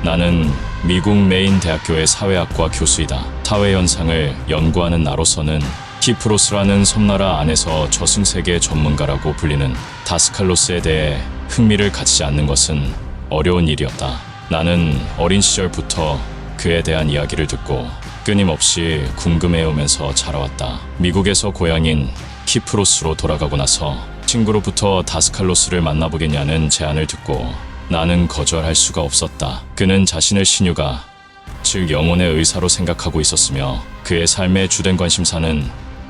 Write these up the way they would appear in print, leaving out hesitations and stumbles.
나는 미국 메인 대학교의 사회학과 교수이다. 사회 현상을 연구하는 나로서는 키프로스라는 섬나라 안에서 저승세계 전문가라고 불리는 다스칼로스에 대해 흥미를 갖지 않는 것은 어려운 일이었다. 나는 어린 시절부터 그에 대한 이야기를 듣고 끊임없이 궁금해오면서 자라왔다. 미국에서 고향인 키프로스로 돌아가고 나서 친구로부터 다스칼로스를 만나보겠냐는 제안을 듣고 나는 거절할 수가 없었다. 그는 자신을 신유가, 즉 영혼의 의사로 생각하고 있었으며 그의 삶의 주된 관심사는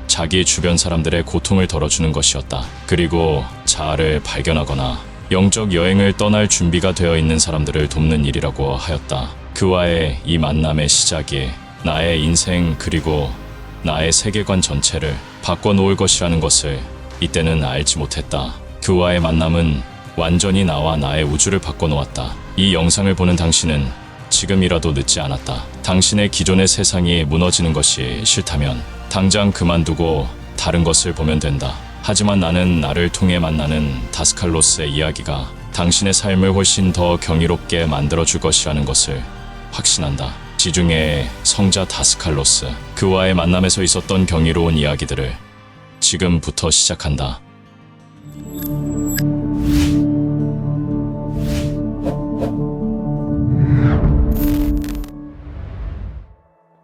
자기 주변 사람들의 고통을 덜어주는 것이었다. 그리고 자아를 발견하거나 영적 여행을 떠날 준비가 되어 있는 사람들을 돕는 일이라고 하였다. 그와의 이 만남의 시작이 나의 인생 그리고 나의 세계관 전체를 바꿔놓을 것이라는 것을 이때는 알지 못했다. 그와의 만남은 완전히 나와 나의 우주를 바꿔놓았다. 이 영상을 보는 당신은 지금이라도 늦지 않았다. 당신의 기존의 세상이 무너지는 것이 싫다면 당장 그만두고 다른 것을 보면 된다. 하지만 나는 나를 통해 만나는 다스칼로스의 이야기가 당신의 삶을 훨씬 더 경이롭게 만들어줄 것이라는 것을 확신한다. 지중해의 성자 다스칼로스, 그와의 만남에서 있었던 경이로운 이야기들을 지금부터 시작한다.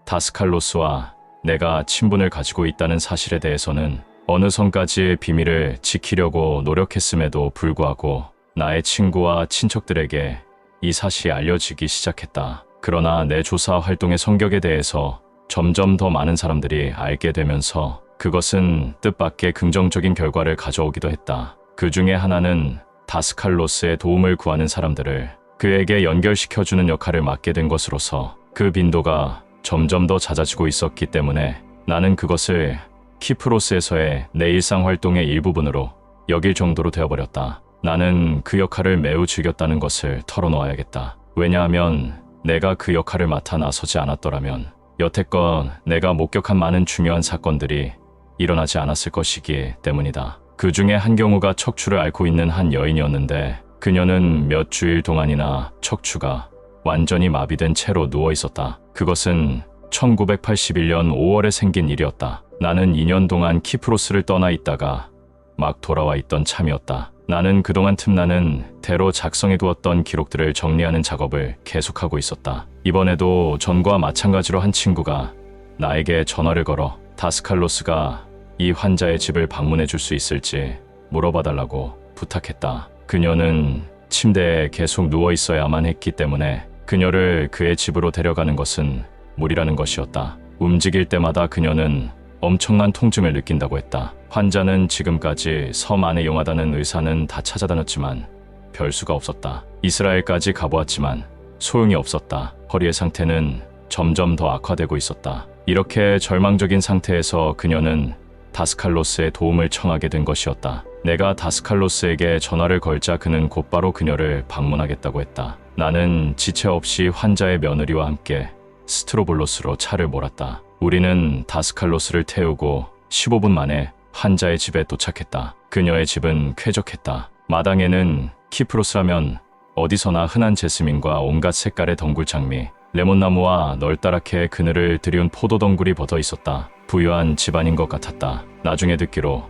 다스칼로스와 내가 친분을 가지고 있다는 사실에 대해서는 어느 선까지의 비밀을 지키려고 노력했음에도 불구하고 나의 친구와 친척들에게 이 사실이 알려지기 시작했다. 그러나 내 조사 활동의 성격에 대해서 점점 더 많은 사람들이 알게 되면서 그것은 뜻밖의 긍정적인 결과를 가져오기도 했다. 그 중에 하나는 다스칼로스의 도움을 구하는 사람들을 그에게 연결시켜주는 역할을 맡게 된 것으로서 그 빈도가 점점 더 잦아지고 있었기 때문에 나는 그것을 키프로스에서의 내 일상 활동의 일부분으로 여길 정도로 되어버렸다. 나는 그 역할을 매우 즐겼다는 것을 털어놓아야겠다. 왜냐하면 내가 그 역할을 맡아 나서지 않았더라면 여태껏 내가 목격한 많은 중요한 사건들이 일어나지 않았을 것이기 때문이다. 그 중에 한 경우가 척추를 앓고 있는 한 여인이었는데 그녀는 몇 주일 동안이나 척추가 완전히 마비된 채로 누워 있었다. 그것은 1981년 5월에 생긴 일이었다. 나는 2년 동안 키프로스를 떠나 있다가 막 돌아와 있던 참이었다. 나는 그동안 틈나는 대로 작성해두었던 기록들을 정리하는 작업을 계속하고 있었다. 이번에도 전과 마찬가지로 한 친구가 나에게 전화를 걸어 다스칼로스가 이 환자의 집을 방문해 줄 수 있을지 물어봐달라고 부탁했다. 그녀는 침대에 계속 누워 있어야만 했기 때문에 그녀를 그의 집으로 데려가는 것은 무리라는 것이었다. 움직일 때마다 그녀는 엄청난 통증을 느낀다고 했다. 환자는 지금까지 섬 안에 용하다는 의사는 다 찾아다녔지만 별 수가 없었다. 이스라엘까지 가보았지만 소용이 없었다. 허리의 상태는 점점 더 악화되고 있었다. 이렇게 절망적인 상태에서 그녀는 다스칼로스의 도움을 청하게 된 것이었다. 내가 다스칼로스에게 전화를 걸자 그는 곧바로 그녀를 방문하겠다고 했다. 나는 지체 없이 환자의 며느리와 함께 스트로볼로스로 차를 몰았다. 우리는 다스칼로스를 태우고 15분 만에 환자의 집에 도착했다. 그녀의 집은 쾌적했다. 마당에는 키프로스라면 어디서나 흔한 제스민과 온갖 색깔의 덩굴 장미, 레몬나무와 널따랗게 그늘을 들이운 포도 덩굴이 붙어 있었다. 부유한 집안인 것 같았다. 나중에 듣기로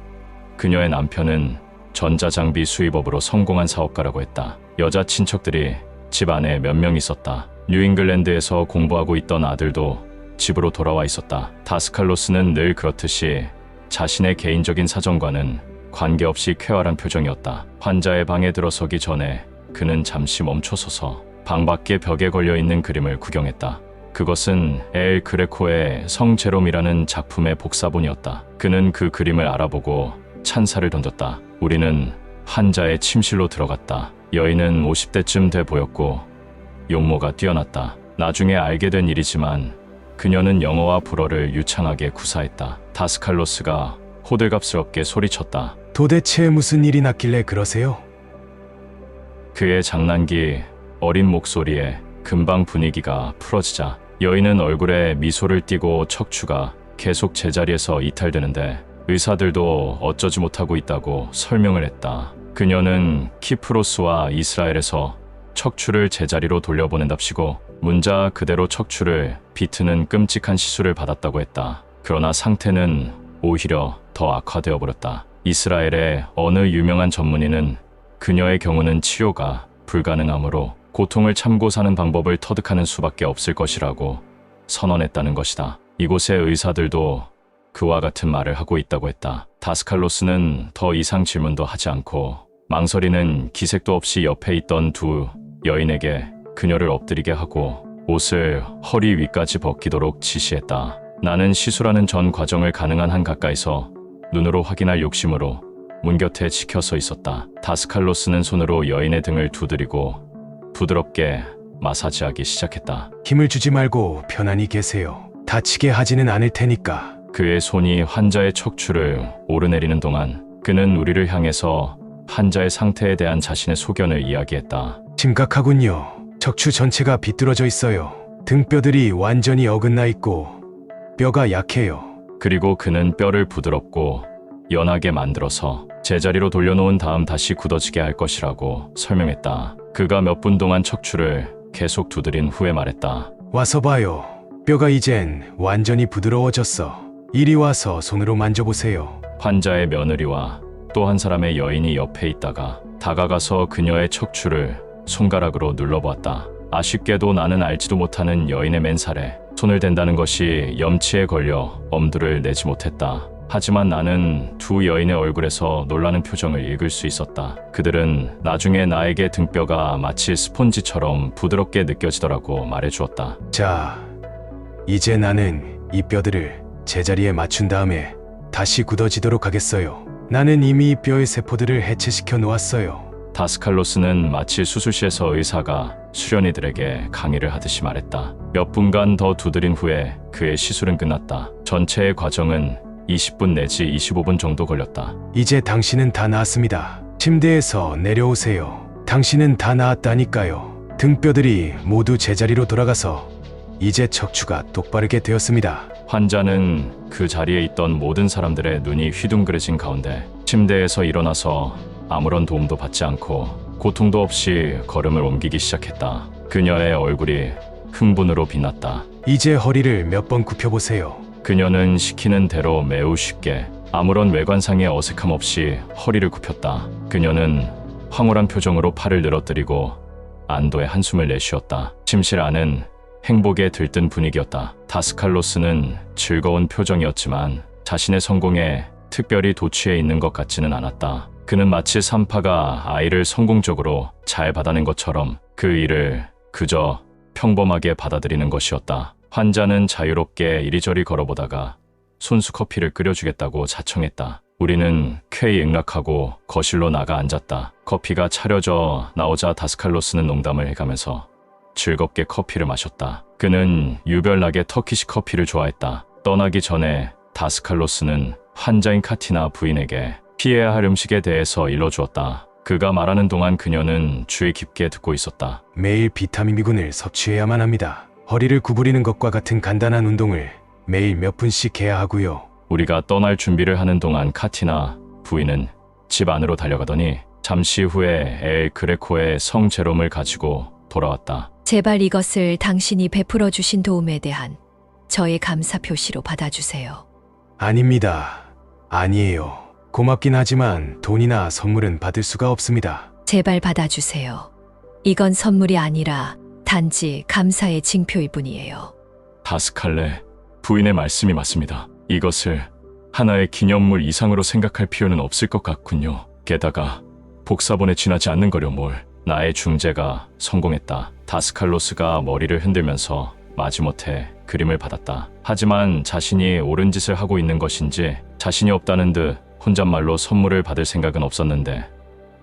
그녀의 남편은 전자장비 수입업으로 성공한 사업가라고 했다. 여자 친척들이 집 안에 몇 명 있었다. 뉴잉글랜드에서 공부하고 있던 아들도 집으로 돌아와 있었다. 다스칼로스는 늘 그렇듯이 자신의 개인적인 사정과는 관계없이 쾌활한 표정이었다. 환자의 방에 들어서기 전에 그는 잠시 멈춰서서 방 밖의 벽에 걸려있는 그림을 구경했다. 그것은 엘 그레코의 성 제롬이라는 작품의 복사본이었다. 그는 그 그림을 알아보고 찬사를 던졌다. 우리는 환자의 침실로 들어갔다. 여인은 50대쯤 돼 보였고 용모가 뛰어났다. 나중에 알게 된 일이지만 그녀는 영어와 불어를 유창하게 구사했다. 다스칼로스가 호들갑스럽게 소리쳤다. 도대체 무슨 일이 났길래 그러세요? 그의 장난기 어린 목소리에 금방 분위기가 풀어지자 여인은 얼굴에 미소를 띠고 척추가 계속 제자리에서 이탈되는데 의사들도 어쩌지 못하고 있다고 설명을 했다. 그녀는 키프로스와 이스라엘에서 척추를 제자리로 돌려보낸답시고 문자 그대로 척추를 비트는 끔찍한 시술을 받았다고 했다. 그러나 상태는 오히려 더 악화되어 버렸다. 이스라엘의 어느 유명한 전문의는 그녀의 경우는 치료가 불가능하므로 고통을 참고 사는 방법을 터득하는 수밖에 없을 것이라고 선언했다는 것이다. 이곳의 의사들도 그와 같은 말을 하고 있다고 했다. 다스칼로스는 더 이상 질문도 하지 않고 망설이는 기색도 없이 옆에 있던 두 여인에게 그녀를 엎드리게 하고 옷을 허리 위까지 벗기도록 지시했다. 나는 시술하는 전 과정을 가능한 한 가까이서 눈으로 확인할 욕심으로 문 곁에 지켜서 있었다. 다스칼로스는 손으로 여인의 등을 두드리고 부드럽게 마사지하기 시작했다. 힘을 주지 말고 편안히 계세요. 다치게 하지는 않을 테니까. 그의 손이 환자의 척추를 오르내리는 동안 그는 우리를 향해서 환자의 상태에 대한 자신의 소견을 이야기했다. 심각하군요. 척추 전체가 비뚤어져 있어요. 등뼈들이 완전히 어긋나 있고 뼈가 약해요. 그리고 그는 뼈를 부드럽고 연하게 만들어서 제자리로 돌려놓은 다음 다시 굳어지게 할 것이라고 설명했다. 그가 몇 분 동안 척추를 계속 두드린 후에 말했다. 와서 봐요. 뼈가 이젠 완전히 부드러워졌어. 이리 와서 손으로 만져보세요. 환자의 며느리와 또 한 사람의 여인이 옆에 있다가 다가가서 그녀의 척추를 손가락으로 눌러보았다. 아쉽게도 나는 알지도 못하는 여인의 맨살에 손을 댄다는 것이 염치에 걸려 엄두를 내지 못했다. 하지만 나는 두 여인의 얼굴에서 놀라는 표정을 읽을 수 있었다. 그들은 나중에 나에게 등뼈가 마치 스폰지처럼 부드럽게 느껴지더라고 말해주었다. 자, 이제 나는 이 뼈들을 제자리에 맞춘 다음에 다시 굳어지도록 하겠어요. 나는 이미 이 뼈의 세포들을 해체시켜 놓았어요. 다스칼로스는 마치 수술실에서 의사가 수련이들에게 강의를 하듯이 말했다. 몇 분간 더 두드린 후에 그의 시술은 끝났다. 전체의 과정은 20분 내지 25분 정도 걸렸다. 이제 당신은 다 나았습니다. 침대에서 내려오세요. 당신은 다 나았다니까요. 등뼈들이 모두 제자리로 돌아가서 이제 척추가 똑바르게 되었습니다. 환자는 그 자리에 있던 모든 사람들의 눈이 휘둥그레진 가운데 침대에서 일어나서 아무런 도움도 받지 않고 고통도 없이 걸음을 옮기기 시작했다. 그녀의 얼굴이 흥분으로 빛났다. 이제 허리를 몇 번 굽혀보세요. 그녀는 시키는 대로 매우 쉽게 아무런 외관상의 어색함 없이 허리를 굽혔다. 그녀는 황홀한 표정으로 팔을 늘어뜨리고 안도의 한숨을 내쉬었다. 침실 안은 행복에 들뜬 분위기였다. 다스칼로스는 즐거운 표정이었지만 자신의 성공에 특별히 도취해 있는 것 같지는 않았다. 그는 마치 산파가 아이를 성공적으로 잘 받아낸 것처럼 그 일을 그저 평범하게 받아들이는 것이었다. 환자는 자유롭게 이리저리 걸어보다가 손수 커피를 끓여주겠다고 자청했다. 우리는 쾌히 응락하고 거실로 나가 앉았다. 커피가 차려져 나오자 다스칼로스는 농담을 해가면서 즐겁게 커피를 마셨다. 그는 유별나게 터키식 커피를 좋아했다. 떠나기 전에 다스칼로스는 환자인 카티나 부인에게 피해야 할 음식에 대해서 일러주었다. 그가 말하는 동안 그녀는 주의 깊게 듣고 있었다. 매일 비타민 B군을 섭취해야만 합니다. 허리를 구부리는 것과 같은 간단한 운동을 매일 몇 분씩 해야 하고요. 우리가 떠날 준비를 하는 동안 카티나 부인은 집 안으로 달려가더니 잠시 후에 엘 그레코의 성 제롬을 가지고 돌아왔다. 제발 이것을 당신이 베풀어 주신 도움에 대한 저의 감사 표시로 받아주세요. 아닙니다. 아니에요. 고맙긴 하지만 돈이나 선물은 받을 수가 없습니다. 제발 받아주세요. 이건 선물이 아니라 단지 감사의 징표일 뿐이에요. 다스칼레, 부인의 말씀이 맞습니다. 이것을 하나의 기념물 이상으로 생각할 필요는 없을 것 같군요. 게다가 복사본에 지나지 않는 거려 뭘. 나의 중재가 성공했다. 다스칼로스가 머리를 흔들면서 마지못해 그림을 받았다. 하지만 자신이 옳은 짓을 하고 있는 것인지 자신이 없다는 듯 혼잣말로 선물을 받을 생각은 없었는데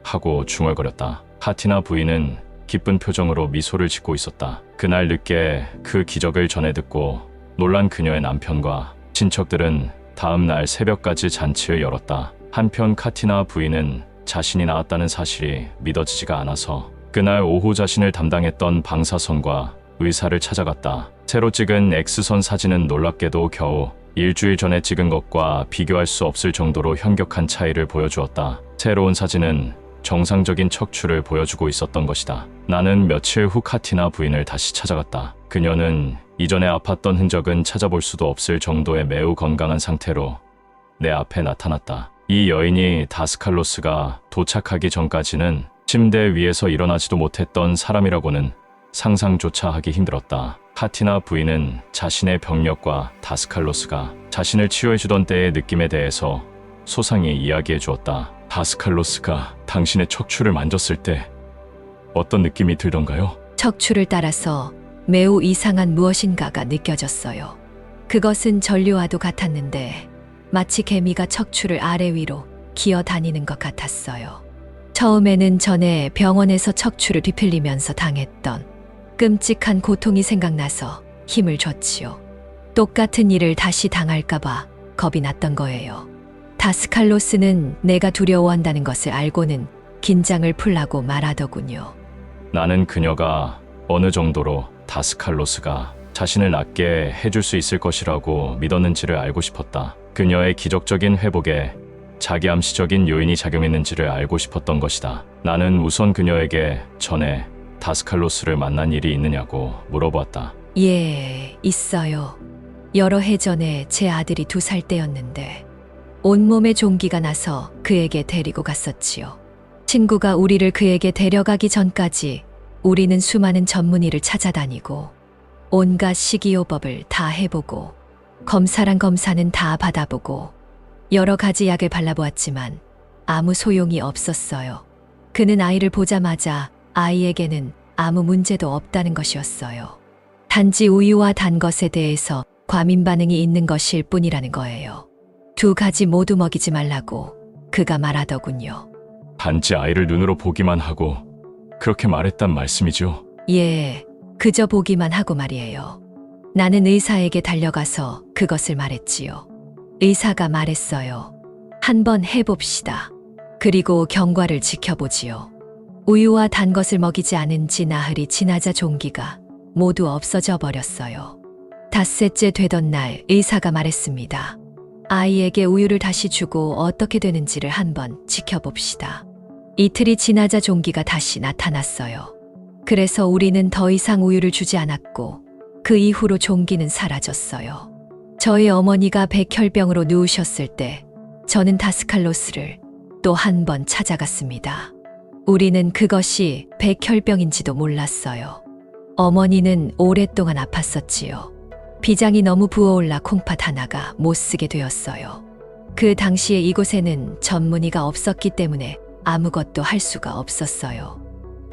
하고 중얼거렸다. 카티나 부인은 기쁜 표정으로 미소를 짓고 있었다. 그날 늦게 그 기적을 전해 듣고 놀란 그녀의 남편과 친척들은 다음 날 새벽까지 잔치를 열었다. 한편 카티나 부인은 자신이 낳았다는 사실이 믿어지지가 않아서 그날 오후 자신을 담당했던 방사선과 의사를 찾아갔다. 새로 찍은 X선 사진은 놀랍게도 겨우 일주일 전에 찍은 것과 비교할 수 없을 정도로 현격한 차이를 보여주었다. 새로운 사진은 정상적인 척추를 보여주고 있었던 것이다. 나는 며칠 후 카티나 부인을 다시 찾아갔다. 그녀는 이전에 아팠던 흔적은 찾아볼 수도 없을 정도의 매우 건강한 상태로 내 앞에 나타났다. 이 여인이 다스칼로스가 도착하기 전까지는 침대 위에서 일어나지도 못했던 사람이라고는 상상조차 하기 힘들었다. 카티나 부인은 자신의 병력과 다스칼로스가 자신을 치유해주던 때의 느낌에 대해서 소상히 이야기해 주었다. 다스칼로스가 당신의 척추를 만졌을 때 어떤 느낌이 들던가요? 척추를 따라서 매우 이상한 무엇인가가 느껴졌어요. 그것은 전류와도 같았는데 마치 개미가 척추를 아래 위로 기어 다니는 것 같았어요. 처음에는 전에 병원에서 척추를 뒤틀리면서 당했던 끔찍한 고통이 생각나서 힘을 줬지요. 똑같은 일을 다시 당할까봐 겁이 났던 거예요. 다스칼로스는 내가 두려워한다는 것을 알고는 긴장을 풀라고 말하더군요. 나는 그녀가 어느 정도로 다스칼로스가 자신을 낫게 해줄 수 있을 것이라고 믿었는지를 알고 싶었다. 그녀의 기적적인 회복에 자기암시적인 요인이 작용했는지를 알고 싶었던 것이다. 나는 우선 그녀에게 전에 다스칼로스를 만난 일이 있느냐고 물어보았다. 예, 있어요. 여러 해 전에 제 아들이 2살 때였는데 온몸에 종기가 나서 그에게 데리고 갔었지요. 친구가 우리를 그에게 데려가기 전까지 우리는 수많은 전문의를 찾아다니고 온갖 식이요법을 다 해보고 검사란 검사는 다 받아보고 여러 가지 약을 발라보았지만 아무 소용이 없었어요. 그는 아이를 보자마자 아이에게는 아무 문제도 없다는 것이었어요. 단지 우유와 단 것에 대해서 과민 반응이 있는 것일 뿐이라는 거예요. 2가지 모두 먹이지 말라고 그가 말하더군요. 단지 아이를 눈으로 보기만 하고 그렇게 말했단 말씀이죠? 예, 그저 보기만 하고 말이에요. 나는 의사에게 달려가서 그것을 말했지요. 의사가 말했어요. 한번 해봅시다. 그리고 경과를 지켜보지요. 우유와 단 것을 먹이지 않은 지 나흘이 지나자 종기가 모두 없어져 버렸어요. 닷새째 되던 날 의사가 말했습니다. 아이에게 우유를 다시 주고 어떻게 되는지를 한번 지켜봅시다. 이틀이 지나자 종기가 다시 나타났어요. 그래서 우리는 더 이상 우유를 주지 않았고 그 이후로 종기는 사라졌어요. 저희 어머니가 백혈병으로 누우셨을 때 저는 다스칼로스를 또 한 번 찾아갔습니다. 우리는 그것이 백혈병인지도 몰랐어요. 어머니는 오랫동안 아팠었지요. 비장이 너무 부어올라 콩팥 하나가 못 쓰게 되었어요. 그 당시에 이곳에는 전문의가 없었기 때문에 아무것도 할 수가 없었어요.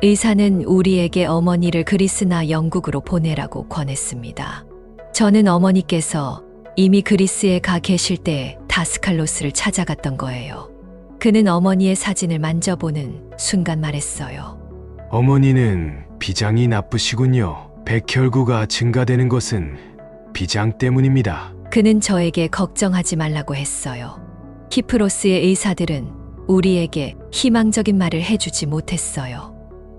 의사는 우리에게 어머니를 그리스나 영국으로 보내라고 권했습니다. 저는 어머니께서 이미 그리스에 가 계실 때 다스칼로스를 찾아갔던 거예요. 그는 어머니의 사진을 만져보는 순간 말했어요. 어머니는 비장이 나쁘시군요. 백혈구가 증가되는 것은 비장 때문입니다. 그는 저에게 걱정하지 말라고 했어요. 키프로스의 의사들은 우리에게 희망적인 말을 해주지 못했어요.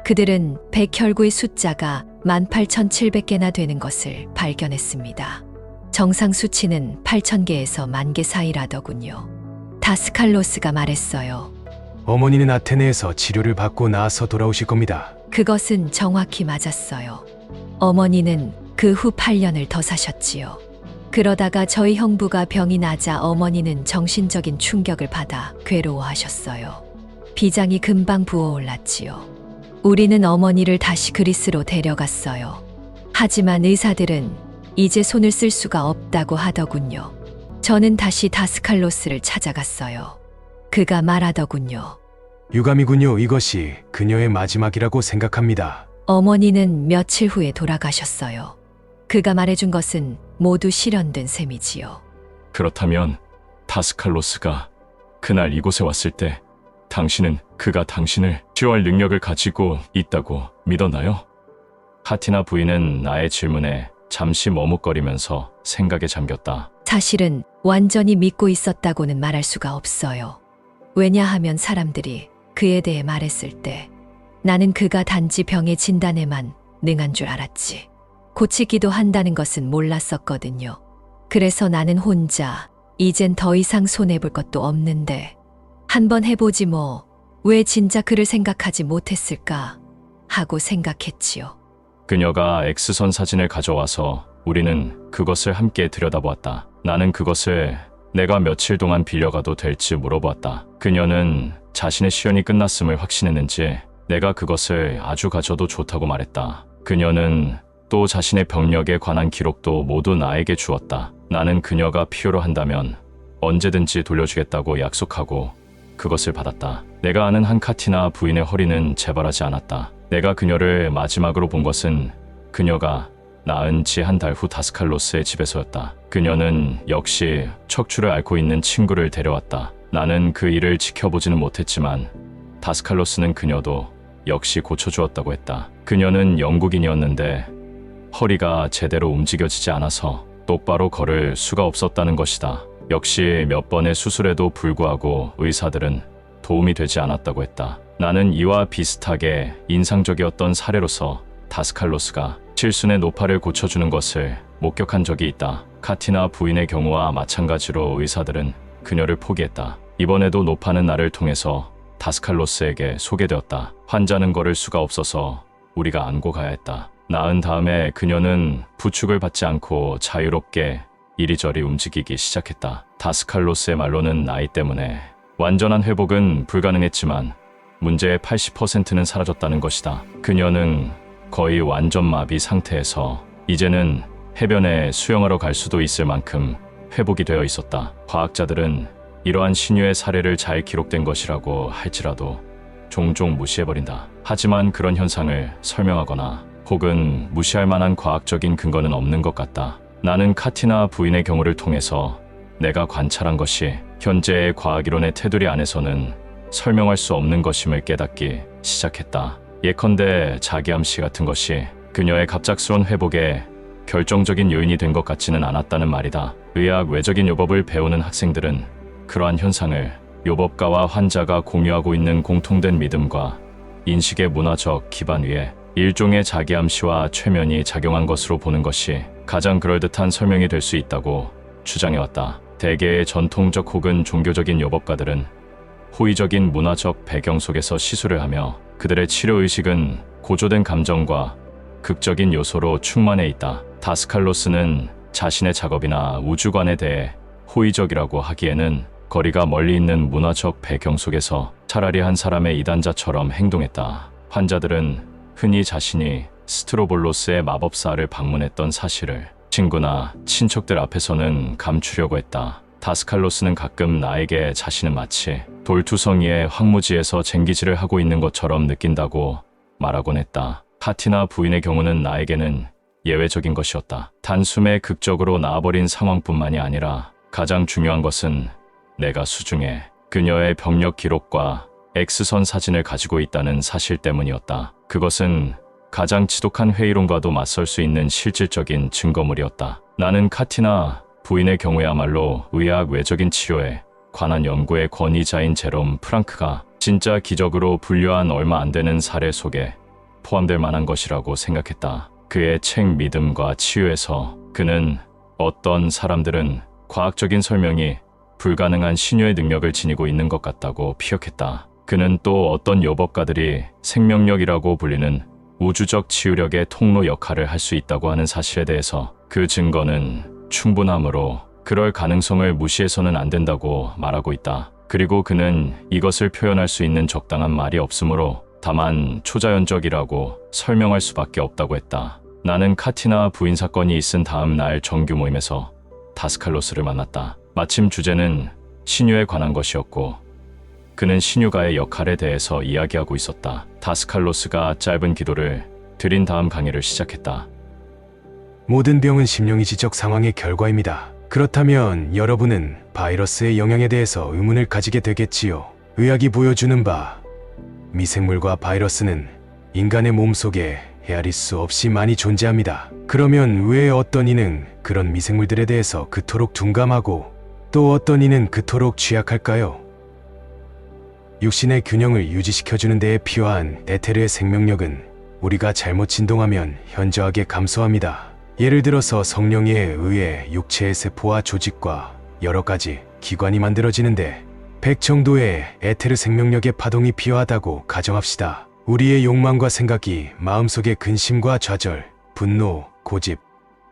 그들은 백혈구의 숫자가 18,700개나 되는 것을 발견했습니다. 정상 수치는 8,000개에서 10,000개 사이라더군요. 다스칼로스가 말했어요. 어머니는 아테네에서 치료를 받고 나서 돌아오실 겁니다. 그것은 정확히 맞았어요. 어머니는 그 후 8년을 더 사셨지요. 그러다가 저희 형부가 병이 나자 어머니는 정신적인 충격을 받아 괴로워하셨어요. 비장이 금방 부어올랐지요. 우리는 어머니를 다시 그리스로 데려갔어요. 하지만 의사들은 이제 손을 쓸 수가 없다고 하더군요. 저는 다시 다스칼로스를 찾아갔어요. 그가 말하더군요. 유감이군요. 이것이 그녀의 마지막이라고 생각합니다. 어머니는 며칠 후에 돌아가셨어요. 그가 말해준 것은 모두 실현된 셈이지요. 그렇다면 다스칼로스가 그날 이곳에 왔을 때 당신은 그가 당신을 치유할 능력을 가지고 있다고 믿었나요? 카티나 부인은 나의 질문에 잠시 머뭇거리면서 생각에 잠겼다. 사실은 완전히 믿고 있었다고는 말할 수가 없어요. 왜냐하면 사람들이 그에 대해 말했을 때 나는 그가 단지 병의 진단에만 능한 줄 알았지. 고치기도 한다는 것은 몰랐었거든요. 그래서 나는 혼자 이젠 더 이상 손해볼 것도 없는데 한번 해보지 뭐 왜 진짜 그를 생각하지 못했을까 하고 생각했지요. 그녀가 X선 사진을 가져와서 우리는 그것을 함께 들여다보았다. 나는 그것을 내가 며칠 동안 빌려가도 될지 물어보았다. 그녀는 자신의 시연이 끝났음을 확신했는지 내가 그것을 아주 가져도 좋다고 말했다. 그녀는 또 자신의 병력에 관한 기록도 모두 나에게 주었다. 나는 그녀가 필요로 한다면 언제든지 돌려주겠다고 약속하고 그것을 받았다. 내가 아는 한 카티나 부인의 허리는 재발하지 않았다. 내가 그녀를 마지막으로 본 것은 그녀가 낳은 지 한 달 후 다스칼로스의 집에서였다. 그녀는 역시 척추를 앓고 있는 친구를 데려왔다. 나는 그 일을 지켜보지는 못했지만 다스칼로스는 그녀도 역시 고쳐주었다고 했다. 그녀는 영국인이었는데 허리가 제대로 움직여지지 않아서 똑바로 걸을 수가 없었다는 것이다. 역시 몇 번의 수술에도 불구하고 의사들은 도움이 되지 않았다고 했다. 나는 이와 비슷하게 인상적이었던 사례로서 다스칼로스가 칠순의 노파를 고쳐주는 것을 목격한 적이 있다. 카티나 부인의 경우와 마찬가지로 의사들은 그녀를 포기했다. 이번에도 노파는 나를 통해서 다스칼로스에게 소개되었다. 환자는 걸을 수가 없어서 우리가 안고 가야 했다. 낳은 다음에 그녀는 부축을 받지 않고 자유롭게 이리저리 움직이기 시작했다. 다스칼로스의 말로는 나이 때문에 완전한 회복은 불가능했지만 문제의 80%는 사라졌다는 것이다. 그녀는 거의 완전 마비 상태에서 이제는 해변에 수영하러 갈 수도 있을 만큼 회복이 되어 있었다. 과학자들은 이러한 신유의 사례를 잘 기록된 것이라고 할지라도 종종 무시해버린다. 하지만 그런 현상을 설명하거나 혹은 무시할 만한 과학적인 근거는 없는 것 같다. 나는 카티나 부인의 경우를 통해서 내가 관찰한 것이 현재의 과학이론의 테두리 안에서는 설명할 수 없는 것임을 깨닫기 시작했다. 예컨대 자기암시 같은 것이 그녀의 갑작스런 회복에 결정적인 요인이 된 것 같지는 않았다는 말이다. 의학 외적인 요법을 배우는 학생들은 그러한 현상을 요법가와 환자가 공유하고 있는 공통된 믿음과 인식의 문화적 기반 위에 일종의 자기암시와 최면이 작용한 것으로 보는 것이 가장 그럴듯한 설명이 될 수 있다고 주장해왔다. 대개의 전통적 혹은 종교적인 요법가들은 호의적인 문화적 배경 속에서 시술을 하며 그들의 치료의식은 고조된 감정과 극적인 요소로 충만해 있다. 다스칼로스는 자신의 작업이나 우주관에 대해 호의적이라고 하기에는 거리가 멀리 있는 문화적 배경 속에서 차라리 한 사람의 이단자처럼 행동했다. 환자들은 흔히 자신이 스트로볼로스의 마법사를 방문했던 사실을 친구나 친척들 앞에서는 감추려고 했다. 다스칼로스는 가끔 나에게 자신은 마치 돌투성이의 황무지에서 쟁기질을 하고 있는 것처럼 느낀다고 말하곤 했다. 카티나 부인의 경우는 나에게는 예외적인 것이었다. 단숨에 극적으로 나아버린 상황뿐만이 아니라 가장 중요한 것은 내가 수중에 그녀의 병력 기록과 X선 사진을 가지고 있다는 사실 때문이었다. 그것은 가장 지독한 회의론과도 맞설 수 있는 실질적인 증거물이었다. 나는 카티나 부인의 경우야말로 의학 외적인 치료에 관한 연구의 권위자인 제롬 프랑크가 진짜 기적으로 분류한 얼마 안 되는 사례 속에 포함될 만한 것이라고 생각했다. 그의 책 믿음과 치유에서 그는 어떤 사람들은 과학적인 설명이 불가능한 신유의 능력을 지니고 있는 것 같다고 피력했다. 그는 또 어떤 요법가들이 생명력이라고 불리는 우주적 치유력의 통로 역할을 할 수 있다고 하는 사실에 대해서 그 증거는 충분하므로 그럴 가능성을 무시해서는 안 된다고 말하고 있다. 그리고 그는 이것을 표현할 수 있는 적당한 말이 없으므로 다만 초자연적이라고 설명할 수밖에 없다고 했다. 나는 카티나 부인 사건이 있은 다음 날 정규 모임에서 다스칼로스를 만났다. 마침 주제는 신유에 관한 것이었고 그는 신유가의 역할에 대해서 이야기하고 있었다. 다스칼로스가 짧은 기도를 드린 다음 강의를 시작했다. 모든 병은 심령이 지적 상황의 결과입니다. 그렇다면 여러분은 바이러스의 영향에 대해서 의문을 가지게 되겠지요. 의학이 보여주는 바 미생물과 바이러스는 인간의 몸속에 헤아릴 수 없이 많이 존재합니다. 그러면 왜 어떤 이는 그런 미생물들에 대해서 그토록 둔감하고 또 어떤 이는 그토록 취약할까요? 육신의 균형을 유지시켜주는 데에 필요한 에테르의 생명력은 우리가 잘못 진동하면 현저하게 감소합니다. 예를 들어서 성령에 의해 육체의 세포와 조직과 여러 가지 기관이 만들어지는데 100 정도의 에테르 생명력의 파동이 필요하다고 가정합시다. 우리의 욕망과 생각이 마음속의 근심과 좌절, 분노, 고집,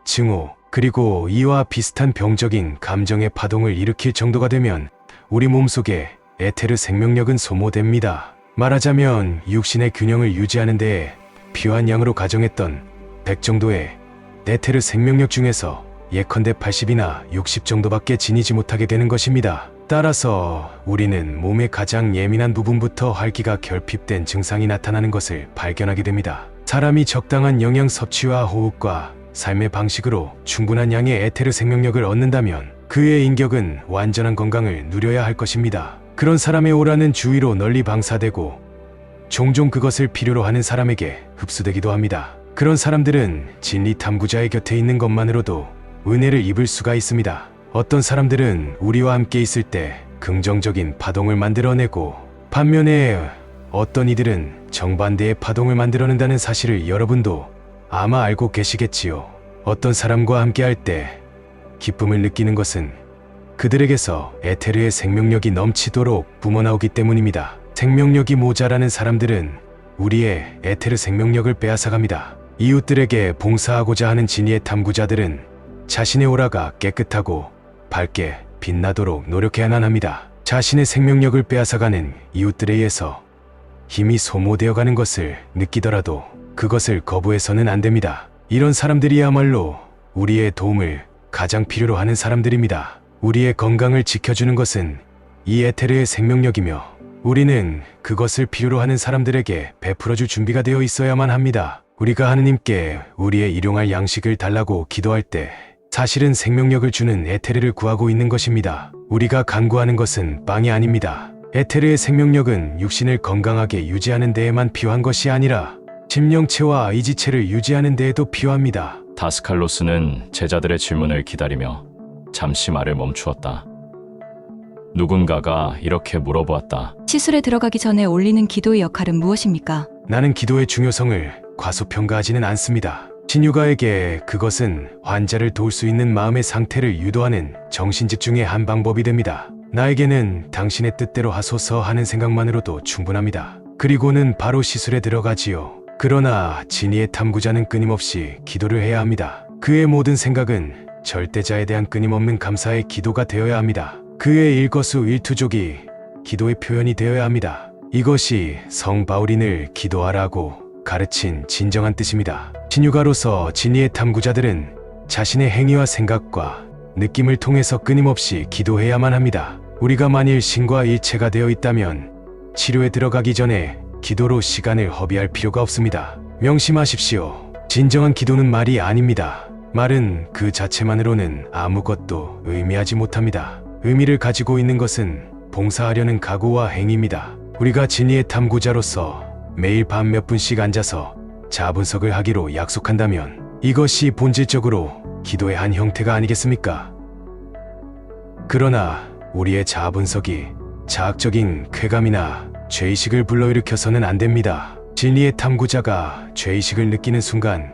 증오, 그리고 이와 비슷한 병적인 감정의 파동을 일으킬 정도가 되면 우리 몸속에 에테르 생명력은 소모됩니다. 말하자면 육신의 균형을 유지하는 데에 필요한 양으로 가정했던 100 정도의 에테르 생명력 중에서 예컨대 80이나 60 정도밖에 지니지 못하게 되는 것입니다. 따라서 우리는 몸의 가장 예민한 부분부터 활기가 결핍된 증상이 나타나는 것을 발견하게 됩니다. 사람이 적당한 영양 섭취와 호흡과 삶의 방식으로 충분한 양의 에테르 생명력을 얻는다면 그의 인격은 완전한 건강을 누려야 할 것입니다. 그런 사람의 오라는 주위로 널리 방사되고 종종 그것을 필요로 하는 사람에게 흡수되기도 합니다. 그런 사람들은 진리 탐구자의 곁에 있는 것만으로도 은혜를 입을 수가 있습니다. 어떤 사람들은 우리와 함께 있을 때 긍정적인 파동을 만들어내고 반면에 어떤 이들은 정반대의 파동을 만들어낸다는 사실을 여러분도 아마 알고 계시겠지요. 어떤 사람과 함께 할 때 기쁨을 느끼는 것은 그들에게서 에테르의 생명력이 넘치도록 뿜어나오기 때문입니다. 생명력이 모자라는 사람들은 우리의 에테르 생명력을 빼앗아갑니다. 이웃들에게 봉사하고자 하는 진리의 탐구자들은 자신의 오라가 깨끗하고 밝게 빛나도록 노력해야만 합니다. 자신의 생명력을 빼앗아가는 이웃들에 의해서 힘이 소모되어 가는 것을 느끼더라도 그것을 거부해서는 안 됩니다. 이런 사람들이야말로 우리의 도움을 가장 필요로 하는 사람들입니다. 우리의 건강을 지켜주는 것은 이 에테르의 생명력이며 우리는 그것을 필요로 하는 사람들에게 베풀어줄 준비가 되어 있어야만 합니다. 우리가 하느님께 우리의 일용할 양식을 달라고 기도할 때 사실은 생명력을 주는 에테르를 구하고 있는 것입니다. 우리가 간구하는 것은 빵이 아닙니다. 에테르의 생명력은 육신을 건강하게 유지하는 데에만 필요한 것이 아니라 심령체와 의지체를 유지하는 데에도 필요합니다. 다스칼로스는 제자들의 질문을 기다리며 잠시 말을 멈추었다. 누군가가 이렇게 물어보았다. 시술에 들어가기 전에 올리는 기도의 역할은 무엇입니까? 나는 기도의 중요성을 과소평가하지는 않습니다. 신유가에게 그것은 환자를 도울 수 있는 마음의 상태를 유도하는 정신집중의 한 방법이 됩니다. 나에게는 당신의 뜻대로 하소서 하는 생각만으로도 충분합니다. 그리고는 바로 시술에 들어가지요. 그러나 진리의 탐구자는 끊임없이 기도를 해야 합니다. 그의 모든 생각은 절대자에 대한 끊임없는 감사의 기도가 되어야 합니다. 그의 일거수일투족이 기도의 표현이 되어야 합니다. 이것이 성 바울인을 기도하라고 가르친 진정한 뜻입니다. 신유가로서 진리의 탐구자들은 자신의 행위와 생각과 느낌을 통해서 끊임없이 기도해야만 합니다. 우리가 만일 신과 일체가 되어 있다면 치료에 들어가기 전에 기도로 시간을 허비할 필요가 없습니다. 명심하십시오. 진정한 기도는 말이 아닙니다. 말은 그 자체만으로는 아무것도 의미하지 못합니다. 의미를 가지고 있는 것은 봉사하려는 각오와 행위입니다. 우리가 진리의 탐구자로서 매일 밤 몇 분씩 앉아서 자분석을 하기로 약속한다면 이것이 본질적으로 기도의 한 형태가 아니겠습니까? 그러나 우리의 자분석이 자학적인 쾌감이나 죄의식을 불러일으켜서는 안 됩니다. 진리의 탐구자가 죄의식을 느끼는 순간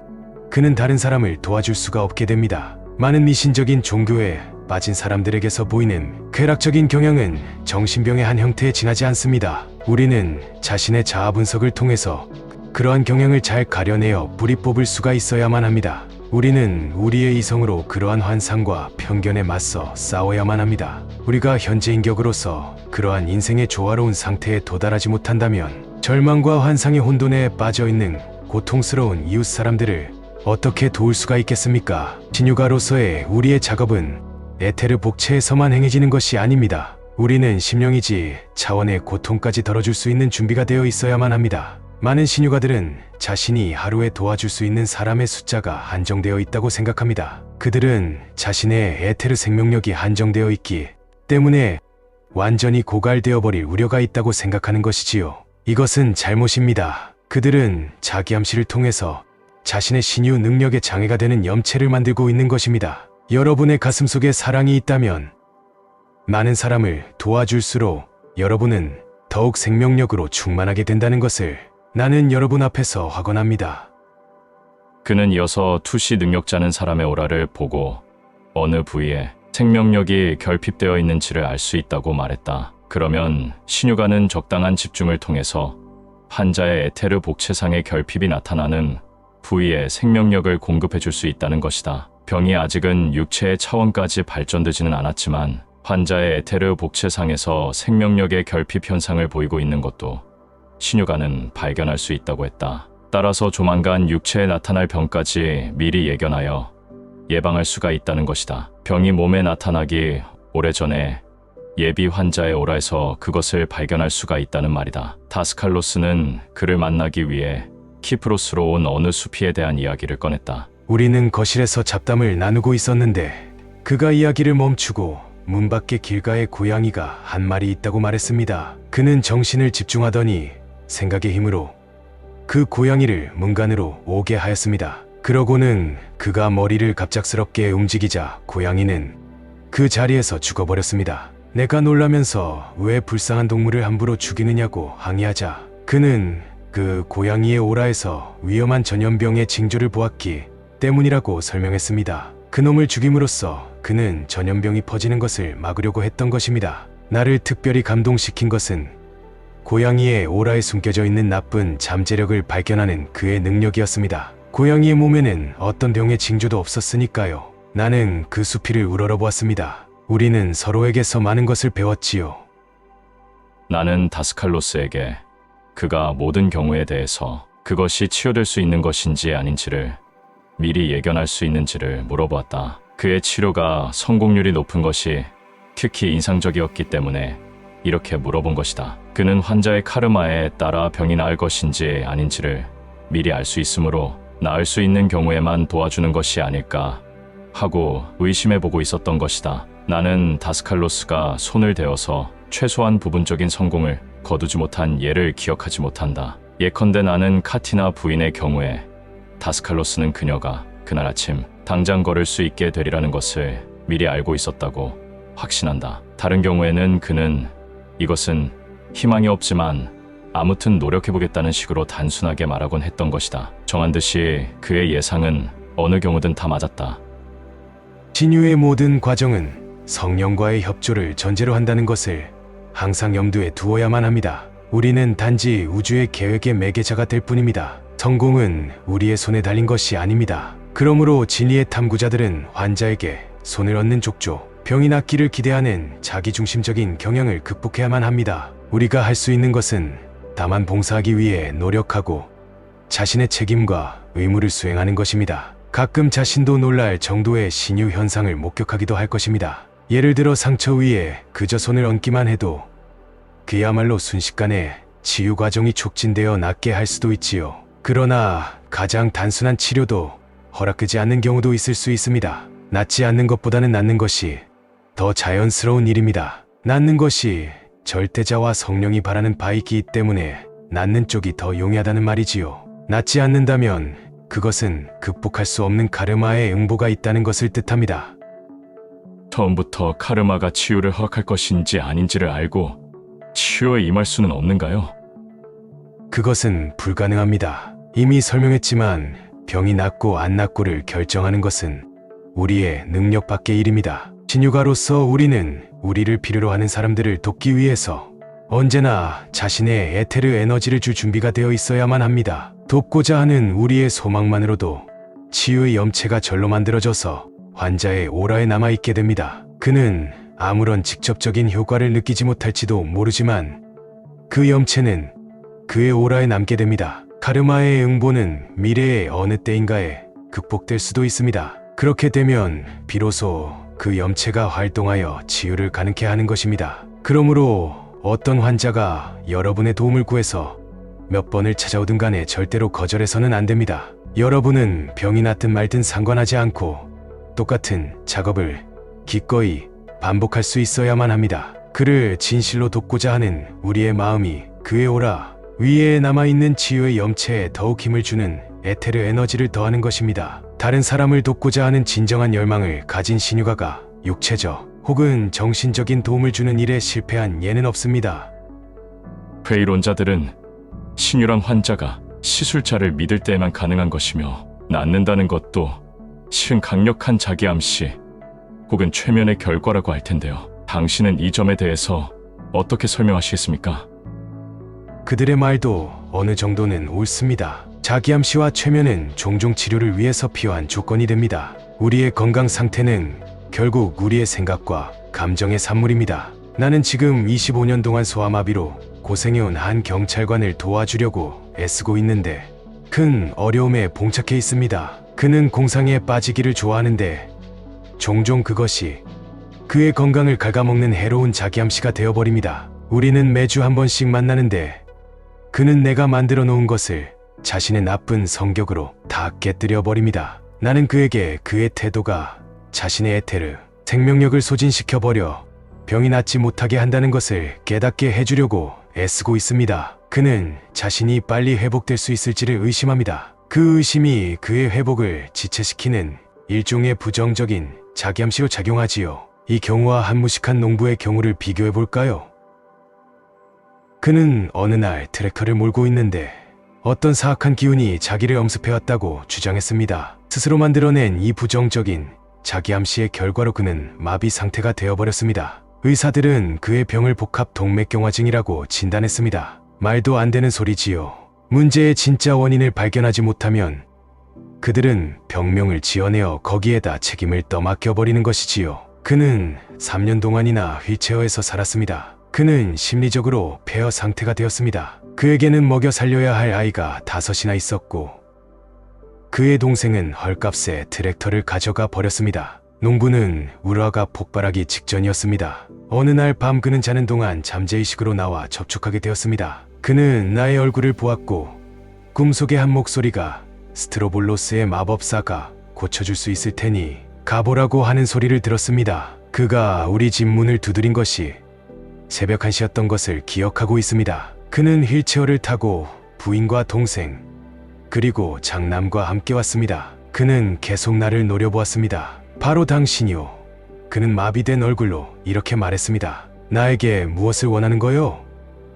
그는 다른 사람을 도와줄 수가 없게 됩니다. 많은 미신적인 종교에 빠진 사람들에게서 보이는 쾌락적인 경향은 정신병의 한 형태에 지나지 않습니다. 우리는 자신의 자아 분석을 통해서 그러한 경향을 잘 가려내어 뿌리 뽑을 수가 있어야만 합니다. 우리는 우리의 이성으로 그러한 환상과 편견에 맞서 싸워야만 합니다. 우리가 현재 인격으로서 그러한 인생의 조화로운 상태에 도달하지 못한다면 절망과 환상의 혼돈에 빠져있는 고통스러운 이웃 사람들을 어떻게 도울 수가 있겠습니까? 신유가로서의 우리의 작업은 에테르 복체에서만 행해지는 것이 아닙니다. 우리는 심령이지 차원의 고통까지 덜어줄 수 있는 준비가 되어 있어야만 합니다. 많은 신유가들은 자신이 하루에 도와줄 수 있는 사람의 숫자가 한정되어 있다고 생각합니다. 그들은 자신의 에테르 생명력이 한정되어 있기 때문에 완전히 고갈되어 버릴 우려가 있다고 생각하는 것이지요. 이것은 잘못입니다. 그들은 자기 암시를 통해서 자신의 신유 능력의 장애가 되는 염체를 만들고 있는 것입니다. 여러분의 가슴속에 사랑이 있다면 많은 사람을 도와줄수록 여러분은 더욱 생명력으로 충만하게 된다는 것을 나는 여러분 앞에서 확언합니다. 그는 이어서 투시 능력자는 사람의 오라를 보고 어느 부위에 생명력이 결핍되어 있는지를 알 수 있다고 말했다. 그러면 신유가는 적당한 집중을 통해서 환자의 에테르 복체상의 결핍이 나타나는 부위에 생명력을 공급해 줄 수 있다는 것이다. 병이 아직은 육체의 차원까지 발전되지는 않았지만 환자의 에테르 복체상에서 생명력의 결핍 현상을 보이고 있는 것도 신유가는 발견할 수 있다고 했다. 따라서 조만간 육체에 나타날 병까지 미리 예견하여 예방할 수가 있다는 것이다. 병이 몸에 나타나기 오래전에 예비 환자의 오라에서 그것을 발견할 수가 있다는 말이다. 다스칼로스는 그를 만나기 위해 키프로스로 온 어느 수피에 대한 이야기를 꺼냈다. 우리는 거실에서 잡담을 나누고 있었는데 그가 이야기를 멈추고 문 밖에 길가에 고양이가 한 마리 있다고 말했습니다. 그는 정신을 집중하더니 생각의 힘으로 그 고양이를 문간으로 오게 하였습니다. 그러고는 그가 머리를 갑작스럽게 움직이자 고양이는 그 자리에서 죽어버렸습니다. 내가 놀라면서 왜 불쌍한 동물을 함부로 죽이느냐고 항의하자 그는 그 고양이의 오라에서 위험한 전염병의 징조를 보았기 때문이라고 설명했습니다. 그놈을 죽임으로써 그는 전염병이 퍼지는 것을 막으려고 했던 것입니다. 나를 특별히 감동시킨 것은 고양이의 오라에 숨겨져 있는 나쁜 잠재력을 발견하는 그의 능력이었습니다. 고양이의 몸에는 어떤 병의 징조도 없었으니까요. 나는 그 수피를 우러러보았습니다. 우리는 서로에게서 많은 것을 배웠지요. 나는 다스칼로스에게 그가 모든 경우에 대해서 그것이 치료될 수 있는 것인지 아닌지를 미리 예견할 수 있는지를 물어보았다. 그의 치료가 성공률이 높은 것이 특히 인상적이었기 때문에 이렇게 물어본 것이다. 그는 환자의 카르마에 따라 병이 나을 것인지 아닌지를 미리 알 수 있으므로 나을 수 있는 경우에만 도와주는 것이 아닐까 하고 의심해보고 있었던 것이다. 나는 다스칼로스가 손을 대어서 최소한 부분적인 성공을 거두지 못한 예를 기억하지 못한다. 예컨대 나는 카티나 부인의 경우에 다스칼로스는 그녀가 그날 아침 당장 걸을 수 있게 되리라는 것을 미리 알고 있었다고 확신한다. 다른 경우에는 그는 이것은 희망이 없지만 아무튼 노력해보겠다는 식으로 단순하게 말하곤 했던 것이다. 정한 듯이 그의 예상은 어느 경우든 다 맞았다. 신유의 모든 과정은 성령과의 협조를 전제로 한다는 것을 항상 염두에 두어야만 합니다. 우리는 단지 우주의 계획의 매개자가 될 뿐입니다. 성공은 우리의 손에 달린 것이 아닙니다. 그러므로 진리의 탐구자들은 환자에게 손을 얹는 족조, 병이 낫기를 기대하는 자기중심적인 경향을 극복해야만 합니다. 우리가 할 수 있는 것은 다만 봉사하기 위해 노력하고 자신의 책임과 의무를 수행하는 것입니다. 가끔 자신도 놀랄 정도의 신유 현상을 목격하기도 할 것입니다. 예를 들어 상처 위에 그저 손을 얹기만 해도 그야말로 순식간에 치유 과정이 촉진되어 낫게 할 수도 있지요. 그러나 가장 단순한 치료도 허락되지 않는 경우도 있을 수 있습니다. 낫지 않는 것보다는 낫는 것이 더 자연스러운 일입니다. 낫는 것이 절대자와 성령이 바라는 바이기 때문에 낫는 쪽이 더 용이하다는 말이지요. 낫지 않는다면 그것은 극복할 수 없는 카르마의 응보가 있다는 것을 뜻합니다. 처음부터 카르마가 치유를 허락할 것인지 아닌지를 알고 치유에 임할 수는 없는가요? 그것은 불가능합니다. 이미 설명했지만 병이 낫고 안 낫고를 결정하는 것은 우리의 능력 밖의 일입니다. 신유가로서 우리는 우리를 필요로 하는 사람들을 돕기 위해서 언제나 자신의 에테르 에너지를 줄 준비가 되어 있어야만 합니다. 돕고자 하는 우리의 소망만으로도 치유의 염체가 절로 만들어져서 환자의 오라에 남아있게 됩니다. 그는 아무런 직접적인 효과를 느끼지 못할지도 모르지만 그 염체는 그의 오라에 남게 됩니다. 카르마의 응보는 미래의 어느 때인가에 극복될 수도 있습니다. 그렇게 되면 비로소 그 염체가 활동하여 치유를 가능케 하는 것입니다. 그러므로 어떤 환자가 여러분의 도움을 구해서 몇 번을 찾아오든 간에 절대로 거절해서는 안 됩니다. 여러분은 병이 낫든 말든 상관하지 않고 똑같은 작업을 기꺼이 반복할 수 있어야만 합니다. 그를 진실로 돕고자 하는 우리의 마음이 그의 오라 위에 남아있는 치유의 염체에 더욱 힘을 주는 에테르 에너지를 더하는 것입니다. 다른 사람을 돕고자 하는 진정한 열망을 가진 신유가가 육체적 혹은 정신적인 도움을 주는 일에 실패한 예는 없습니다. 회의론자들은 신유랑 환자가 시술자를 믿을 때에만 가능한 것이며 낫는다는 것도 실은 강력한 자기암시 혹은 최면의 결과라고 할 텐데요. 당신은 이 점에 대해서 어떻게 설명하시겠습니까? 그들의 말도 어느 정도는 옳습니다. 자기암 씨와 최면은 종종 치료를 위해서 필요한 조건이 됩니다. 우리의 건강 상태는 결국 우리의 생각과 감정의 산물입니다. 나는 지금 25년 동안 소아마비로 고생해온 한 경찰관을 도와주려고 애쓰고 있는데 큰 어려움에 봉착해 있습니다. 그는 공상에 빠지기를 좋아하는데 종종 그것이 그의 건강을 갉아먹는 해로운 자기암 씨가 되어버립니다. 우리는 매주 한 번씩 만나는데 그는 내가 만들어 놓은 것을 자신의 나쁜 성격으로 다 깨뜨려 버립니다. 나는 그에게 그의 태도가 자신의 에테르, 생명력을 소진시켜 버려 병이 낫지 못하게 한다는 것을 깨닫게 해주려고 애쓰고 있습니다. 그는 자신이 빨리 회복될 수 있을지를 의심합니다. 그 의심이 그의 회복을 지체시키는 일종의 부정적인 자기암시로 작용하지요. 이 경우와 한 무식한 농부의 경우를 비교해 볼까요? 그는 어느 날 트랙터를 몰고 있는데 어떤 사악한 기운이 자기를 엄습해왔다고 주장했습니다. 스스로 만들어낸 이 부정적인 자기암시의 결과로 그는 마비 상태가 되어버렸습니다. 의사들은 그의 병을 복합 동맥경화증이라고 진단했습니다. 말도 안 되는 소리지요. 문제의 진짜 원인을 발견하지 못하면 그들은 병명을 지어내어 거기에다 책임을 떠맡겨버리는 것이지요. 그는 3년 동안이나 휠체어에서 살았습니다. 그는 심리적으로 폐허 상태가 되었습니다. 그에게는 먹여 살려야 할 아이가 5이나 있었고 그의 동생은 헐값에 트랙터를 가져가 버렸습니다. 농부는 울화가 폭발하기 직전이었습니다. 어느 날 밤 그는 자는 동안 잠재의식으로 나와 접촉하게 되었습니다. 그는 나의 얼굴을 보았고 꿈속의 한 목소리가 스트로볼로스의 마법사가 고쳐줄 수 있을 테니 가보라고 하는 소리를 들었습니다. 그가 우리 집 문을 두드린 것이 새벽 1시였던 것을 기억하고 있습니다. 그는 휠체어를 타고 부인과 동생 그리고 장남과 함께 왔습니다. 그는 계속 나를 노려보았습니다. 바로 당신이요. 그는 마비된 얼굴로 이렇게 말했습니다. 나에게 무엇을 원하는 거요?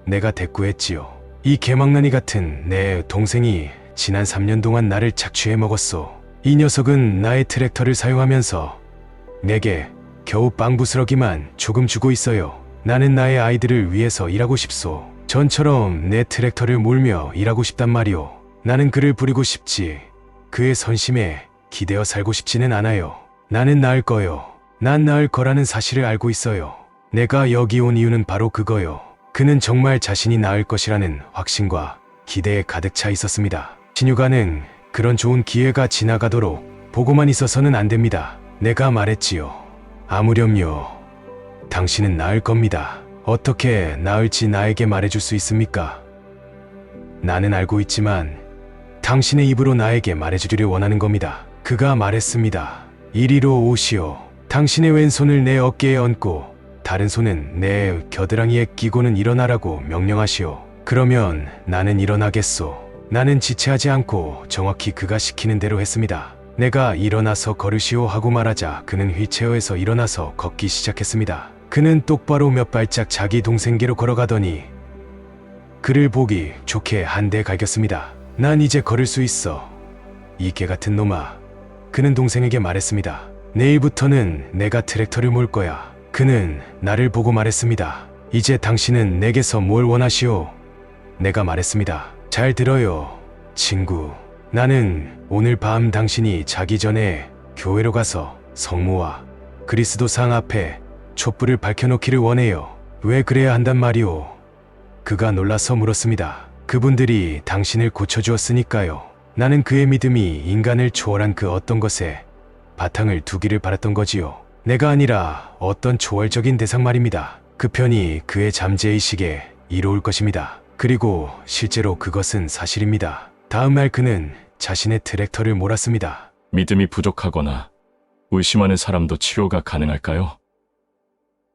내가 대꾸했지요. 이 개망나니 같은 내 동생이 지난 3년 동안 나를 착취해 먹었소. 이 녀석은 나의 트랙터를 사용하면서 내게 겨우 빵 부스러기만 조금 주고 있어요. 나는 나의 아이들을 위해서 일하고 싶소. 전처럼 내 트랙터를 몰며 일하고 싶단 말이오. 나는 그를 부리고 싶지. 그의 선심에 기대어 살고 싶지는 않아요. 나는 나을 거요. 난 나을 거라는 사실을 알고 있어요. 내가 여기 온 이유는 바로 그거요. 그는 정말 자신이 나을 것이라는 확신과 기대에 가득 차 있었습니다. 신유가는 그런 좋은 기회가 지나가도록 보고만 있어서는 안 됩니다. 내가 말했지요. 아무렴요. 당신은 나을 겁니다. 어떻게 나을지 나에게 말해줄 수 있습니까? 나는 알고 있지만 당신의 입으로 나에게 말해주기를 원하는 겁니다. 그가 말했습니다. 이리로 오시오. 당신의 왼손을 내 어깨에 얹고 다른 손은 내 겨드랑이에 끼고는 일어나라고 명령하시오. 그러면 나는 일어나겠소. 나는 지체하지 않고 정확히 그가 시키는 대로 했습니다. 내가 일어나서 걸으시오 하고 말하자 그는 휠체어에서 일어나서 걷기 시작했습니다. 그는 똑바로 몇 발짝 자기 동생께로 걸어가더니 그를 보기 좋게 한 대 갈겼습니다. 난 이제 걸을 수 있어. 이 개같은 놈아. 그는 동생에게 말했습니다. 내일부터는 내가 트랙터를 몰 거야. 그는 나를 보고 말했습니다. 이제 당신은 내게서 뭘 원하시오? 내가 말했습니다. 잘 들어요, 친구. 나는 오늘 밤 당신이 자기 전에 교회로 가서 성모와 그리스도상 앞에 촛불을 밝혀놓기를 원해요. 왜 그래야 한단 말이오? 그가 놀라서 물었습니다. 그분들이 당신을 고쳐주었으니까요. 나는 그의 믿음이 인간을 초월한 그 어떤 것에 바탕을 두기를 바랐던 거지요. 내가 아니라 어떤 초월적인 대상 말입니다. 그 편이 그의 잠재의식에 이로울 것입니다. 그리고 실제로 그것은 사실입니다. 다음 날 그는 자신의 트랙터를 몰았습니다. 믿음이 부족하거나 의심하는 사람도 치료가 가능할까요?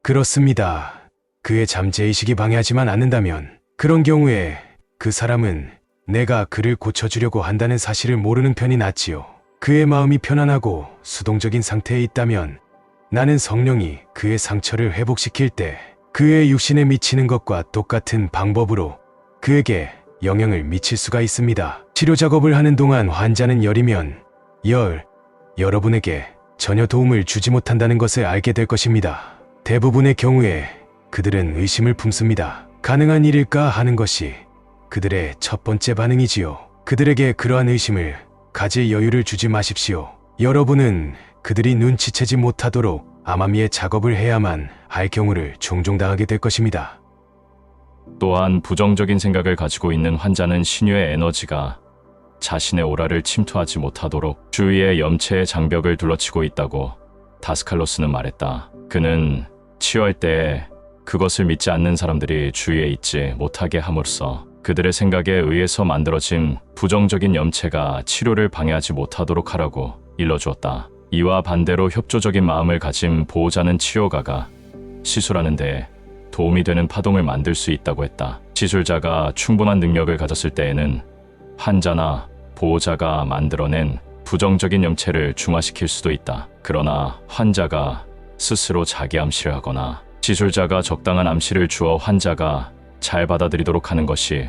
그렇습니다. 그의 잠재의식이 방해하지만 않는다면 그런 경우에 그 사람은 내가 그를 고쳐주려고 한다는 사실을 모르는 편이 낫지요. 그의 마음이 편안하고 수동적인 상태에 있다면 나는 성령이 그의 상처를 회복시킬 때 그의 육신에 미치는 것과 똑같은 방법으로 그에게 영향을 미칠 수가 있습니다. 치료 작업을 하는 동안 환자는 열이면 여러분에게 전혀 도움을 주지 못한다는 것을 알게 될 것입니다. 대부분의 경우에 그들은 의심을 품습니다. 가능한 일일까 하는 것이 그들의 첫 번째 반응이지요. 그들에게 그러한 의심을 가질 여유를 주지 마십시오. 여러분은 그들이 눈치채지 못하도록 암암리에 작업을 해야만 할 경우를 종종 당하게 될 것입니다. 또한 부정적인 생각을 가지고 있는 환자는 신유의 에너지가 자신의 오라를 침투하지 못하도록 주위의 염체의 장벽을 둘러치고 있다고 다스칼로스는 말했다. 그는 치유할 때에 그것을 믿지 않는 사람들이 주위에 있지 못하게 함으로써 그들의 생각에 의해서 만들어진 부정적인 염체가 치료를 방해하지 못하도록 하라고 일러주었다. 이와 반대로 협조적인 마음을 가진 보호자는 치료가가 시술하는 데 도움이 되는 파동을 만들 수 있다고 했다. 시술자가 충분한 능력을 가졌을 때에는 환자나 보호자가 만들어낸 부정적인 염체를 중화시킬 수도 있다. 그러나 환자가 스스로 자기 암시를 하거나 시술자가 적당한 암시를 주어 환자가 잘 받아들이도록 하는 것이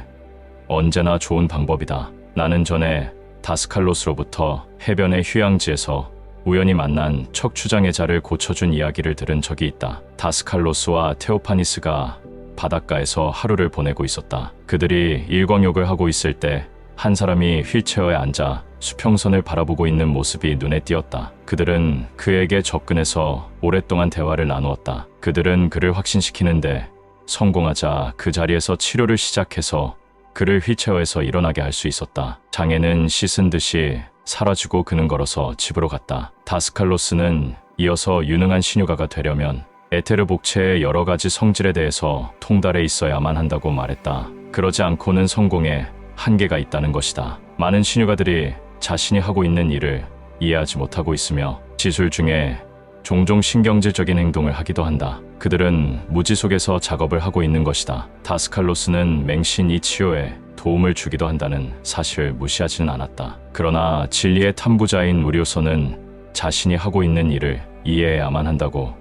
언제나 좋은 방법이다. 나는 전에 다스칼로스로부터 해변의 휴양지에서 우연히 만난 척추장애 자를 고쳐준 이야기를 들은 적이 있다. 다스칼로스와 테오파니스가 바닷가에서 하루를 보내고 있었다. 그들이 일광욕을 하고 있을 때 한 사람이 휠체어에 앉아 수평선을 바라보고 있는 모습이 눈에 띄었다. 그들은 그에게 접근해서 오랫동안 대화를 나누었다. 그들은 그를 확신시키는데 성공하자 그 자리에서 치료를 시작해서 그를 휠체어에서 일어나게 할 수 있었다. 장애는 씻은 듯이 사라지고 그는 걸어서 집으로 갔다. 다스칼로스는 이어서 유능한 신유가가 되려면 에테르 복체의 여러 가지 성질에 대해서 통달해 있어야만 한다고 말했다. 그러지 않고는 성공에 한계가 있다는 것이다. 많은 신유가들이 자신이 하고 있는 일을 이해하지 못하고 있으며 시술 중에 종종 신경질적인 행동을 하기도 한다. 그들은 무지 속에서 작업을 하고 있는 것이다. 다스칼로스는 맹신 이 치료에 도움을 주기도 한다는 사실을 무시하지는 않았다. 그러나 진리의 탐구자인 우리로서는 자신이 하고 있는 일을 이해해야만 한다고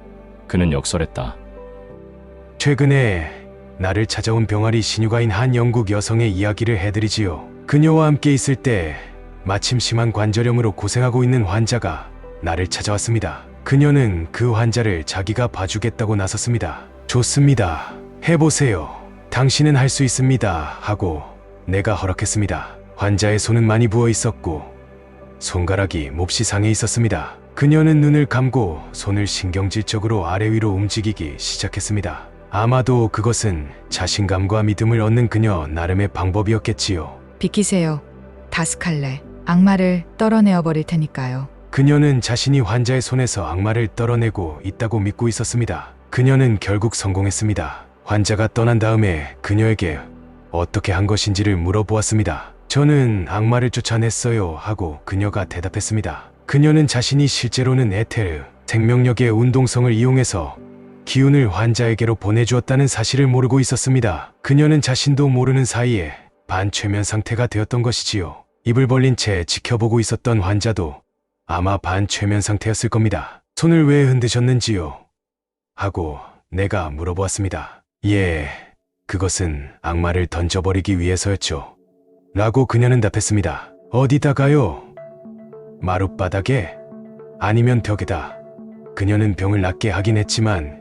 그는 역설했다. 최근에 나를 찾아온 병아리 신유가인 한 영국 여성의 이야기를 해드리지요. 그녀와 함께 있을 때 마침 심한 관절염으로 고생하고 있는 환자가 나를 찾아왔습니다. 그녀는 그 환자를 자기가 봐주겠다고 나섰습니다. 좋습니다. 해보세요. 당신은 할 수 있습니다. 하고 내가 허락했습니다. 환자의 손은 많이 부어 있었고 손가락이 몹시 상해 있었습니다. 그녀는 눈을 감고 손을 신경질적으로 아래 위로 움직이기 시작했습니다. 아마도 그것은 자신감과 믿음을 얻는 그녀 나름의 방법이었겠지요. 비키세요. 다스칼레. 악마를 떨어내어 버릴 테니까요. 그녀는 자신이 환자의 손에서 악마를 떨어내고 있다고 믿고 있었습니다. 그녀는 결국 성공했습니다. 환자가 떠난 다음에 그녀에게 어떻게 한 것인지를 물어보았습니다. 저는 악마를 쫓아냈어요 하고 그녀가 대답했습니다. 그녀는 자신이 실제로는 에테르, 생명력의 운동성을 이용해서 기운을 환자에게로 보내주었다는 사실을 모르고 있었습니다. 그녀는 자신도 모르는 사이에 반최면 상태가 되었던 것이지요. 입을 벌린 채 지켜보고 있었던 환자도 아마 반최면 상태였을 겁니다. 손을 왜 흔드셨는지요? 하고 내가 물어보았습니다. 예, 그것은 악마를 던져버리기 위해서였죠. 라고 그녀는 답했습니다. 어디다가요? 마룻바닥에? 아니면 벽에다. 그녀는 병을 낫게 하긴 했지만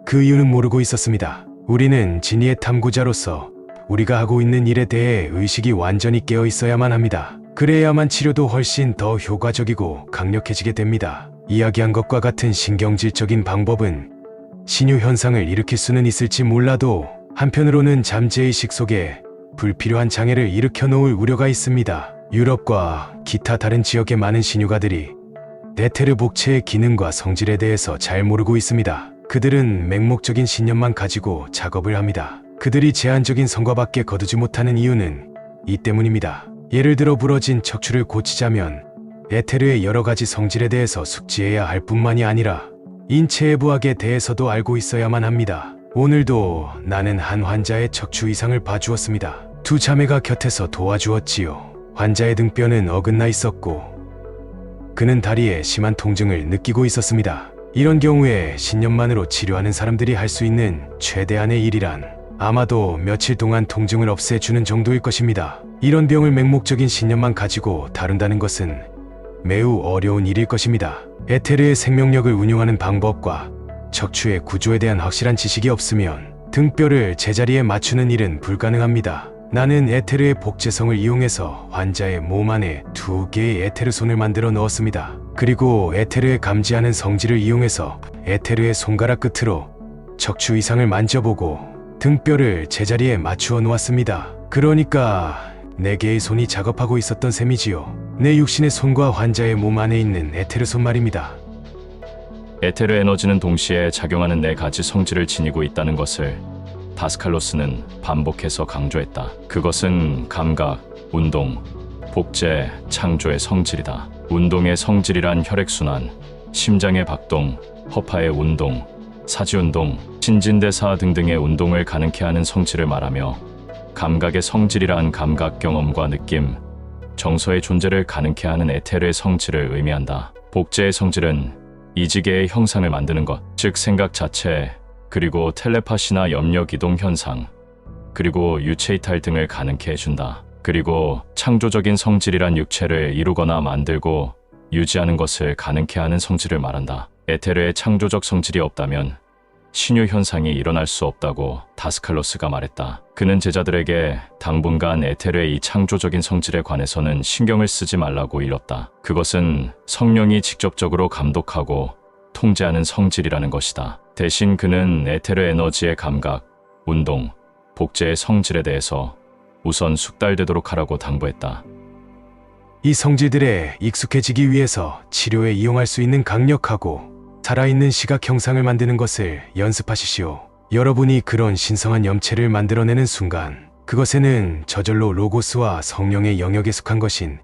그 이유는 모르고 있었습니다. 우리는 진리의 탐구자로서 우리가 하고 있는 일에 대해 의식이 완전히 깨어 있어야만 합니다. 그래야만 치료도 훨씬 더 효과적이고 강력해지게 됩니다. 이야기한 것과 같은 신경질적인 방법은 신유 현상을 일으킬 수는 있을지 몰라도 한편으로는 잠재의식 속에 불필요한 장애를 일으켜 놓을 우려가 있습니다. 유럽과 기타 다른 지역의 많은 신유가들이 에테르 복체의 기능과 성질에 대해서 잘 모르고 있습니다. 그들은 맹목적인 신념만 가지고 작업을 합니다. 그들이 제한적인 성과밖에 거두지 못하는 이유는 이 때문입니다. 예를 들어 부러진 척추를 고치자면 에테르의 여러 가지 성질에 대해서 숙지해야 할 뿐만이 아니라 인체의 부학에 대해서도 알고 있어야만 합니다. 오늘도 나는 한 환자의 척추 이상을 봐주었습니다. 두 자매가 곁에서 도와주었지요. 환자의 등뼈는 어긋나 있었고 그는 다리에 심한 통증을 느끼고 있었습니다. 이런 경우에 신념만으로 치료하는 사람들이 할 수 있는 최대한의 일이란 아마도 며칠 동안 통증을 없애주는 정도일 것입니다. 이런 병을 맹목적인 신념만 가지고 다룬다는 것은 매우 어려운 일일 것입니다. 에테르의 생명력을 운용하는 방법과 척추의 구조에 대한 확실한 지식이 없으면 등뼈를 제자리에 맞추는 일은 불가능합니다. 나는 에테르의 복제성을 이용해서 환자의 몸 안에 2개의 에테르 손을 만들어 넣었습니다. 그리고 에테르의 감지하는 성질을 이용해서 에테르의 손가락 끝으로 척추 이상을 만져보고 등뼈를 제자리에 맞추어 놓았습니다. 그러니까 4개의 손이 작업하고 있었던 셈이지요. 내 육신의 손과 환자의 몸 안에 있는 에테르 손 말입니다. 에테르 에너지는 동시에 작용하는 4가지 성질을 지니고 있다는 것을 다스칼로스는 반복해서 강조했다. 그것은 감각, 운동, 복제, 창조의 성질이다. 운동의 성질이란 혈액순환, 심장의 박동, 허파의 운동, 사지운동, 신진대사 등등의 운동을 가능케 하는 성질을 말하며 감각의 성질이란 감각 경험과 느낌, 정서의 존재를 가능케 하는 에테르의 성질을 의미한다. 복제의 성질은 이지계의 형상을 만드는 것, 즉 생각 자체, 그리고 텔레파시나 염력 이동 현상, 그리고 유체 이탈 등을 가능케 해준다. 그리고 창조적인 성질이란 육체를 이루거나 만들고 유지하는 것을 가능케 하는 성질을 말한다. 에테르의 창조적 성질이 없다면 신유 현상이 일어날 수 없다고 다스칼로스가 말했다. 그는 제자들에게 당분간 에테르의 이 창조적인 성질에 관해서는 신경을 쓰지 말라고 일렀다. 그것은 성령이 직접적으로 감독하고 통제하는 성질이라는 것이다. 대신 그는 에테르 에너지의 감각, 운동, 복제의 성질에 대해서 우선 숙달되도록 하라고 당부했다. 이 성질들에 익숙해지기 위해서 치료에 이용할 수 있는 강력하고 살아있는 시각 형상을 만드는 것을 연습하시시오. 여러분이 그런 신성한 염체를 만들어내는 순간 그것에는 저절로 로고스와 성령의 영역에 속한 것인